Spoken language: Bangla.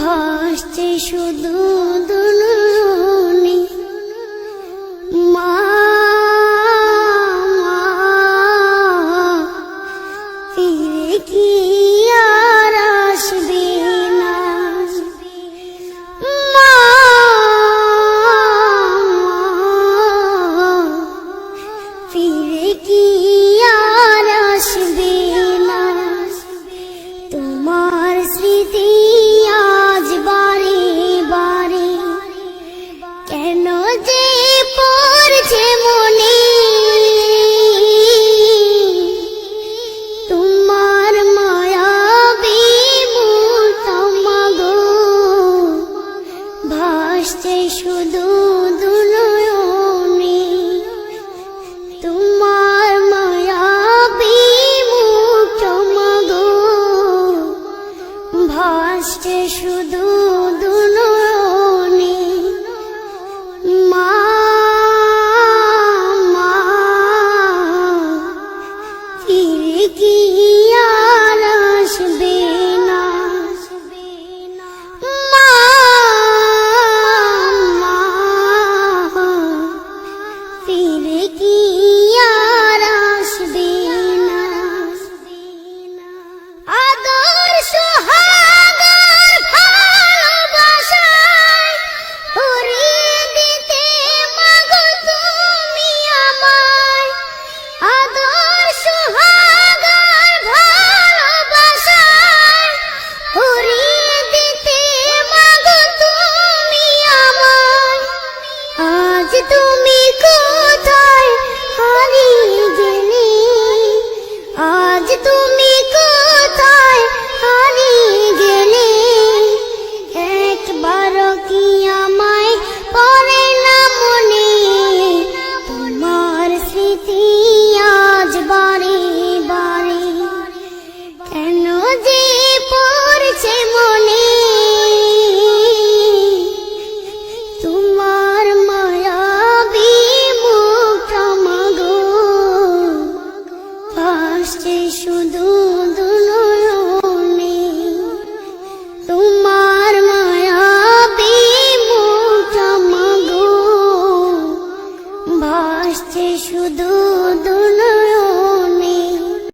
ভাসছে শুধু দুলুনি মা ফিরে কি আর আসবে না মা ফিরে কি আর আসবে না তোমার স্মৃতি আজ বারে বারে কেন যে পড়ছে মনে তোমার মায়াবী মুখ মাগো ভাসছে শুধু দুনয়নে তোমার মায়াবী মুখ মাগো ভাসছে শুধু দুনয়নে মা ফিরে কি আর আসবে না মা ফিরে কি আর আসবে না আদর সোহাগের ভালোবাসায় ভরিয়ে দিতে মাগো তুমি আমায় আদর সোহাগের ভালোবাসায় ভরিয়ে দিতে মাগো তুমি আমায় আজ তুমি কোথায় হারিয়ে গেলে আজ তুমি কোথায় হারিয়ে গেলে একবারও কি আমায় পড়ে না মনে তোমার স্মৃতি আজ বারে বারে কেন যে পড়ছে মনে তোমার মায়াবী মুখ মাগো ভাসছে শুধু দুনয়নে তোমার মায়াবী মুখ মাগো ভাসছে শুধু